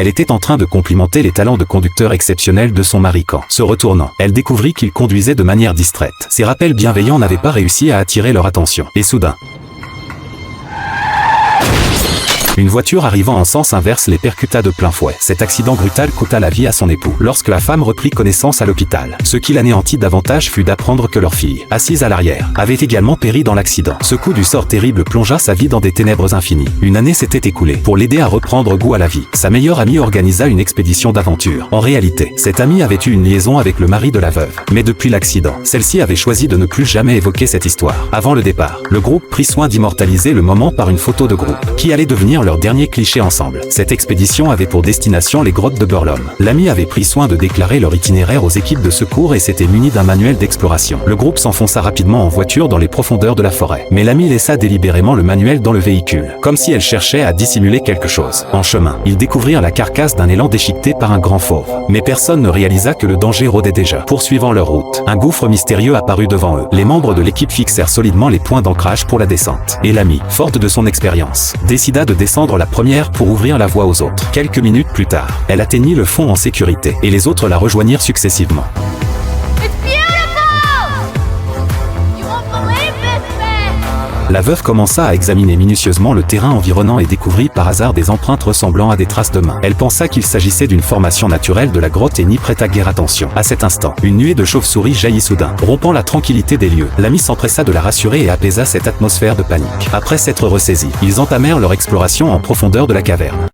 Elle était en train de complimenter les talents de conducteur exceptionnels de son mari quand, se retournant, elle découvrit qu'il conduisait de manière distraite. Ses rappels bienveillants n'avaient pas réussi à attirer leur attention. Et soudain, une voiture arrivant en sens inverse les percuta de plein fouet. Cet accident brutal coûta la vie à son époux. Lorsque la femme reprit connaissance à l'hôpital, ce qui l'anéantit davantage fut d'apprendre que leur fille, assise à l'arrière, avait également péri dans l'accident. Ce coup du sort terrible plongea sa vie dans des ténèbres infinies. Une année s'était écoulée. Pour l'aider à reprendre goût à la vie, sa meilleure amie organisa une expédition d'aventure. En réalité, cette amie avait eu une liaison avec le mari de la veuve. Mais depuis l'accident, celle-ci avait choisi de ne plus jamais évoquer cette histoire. Avant le départ, le groupe prit soin d'immortaliser le moment par une photo de groupe, qui allait devenir leur dernier cliché ensemble. Cette expédition avait pour destination les grottes de Burlom. L'ami avait pris soin de déclarer leur itinéraire aux équipes de secours et s'était muni d'un manuel d'exploration. Le groupe s'enfonça rapidement en voiture dans les profondeurs de la forêt. Mais l'ami laissa délibérément le manuel dans le véhicule, comme si elle cherchait à dissimuler quelque chose. En chemin, ils découvrirent la carcasse d'un élan déchiqueté par un grand fauve. Mais personne ne réalisa que le danger rôdait déjà. Poursuivant leur route, un gouffre mystérieux apparut devant eux. Les membres de l'équipe fixèrent solidement les points d'ancrage pour la descente. Et l'ami, forte de son expérience, décida de descendre la première pour ouvrir la voie aux autres. Quelques minutes plus tard, elle atteignit le fond en sécurité, et les autres la rejoignirent successivement. La veuve commença à examiner minutieusement le terrain environnant et découvrit par hasard des empreintes ressemblant à des traces de mains. Elle pensa qu'il s'agissait d'une formation naturelle de la grotte et n'y prêta guère attention. À cet instant, une nuée de chauves-souris jaillit soudain, rompant la tranquillité des lieux. L'ami s'empressa de la rassurer et apaisa cette atmosphère de panique. Après s'être ressaisis, ils entamèrent leur exploration en profondeur de la caverne.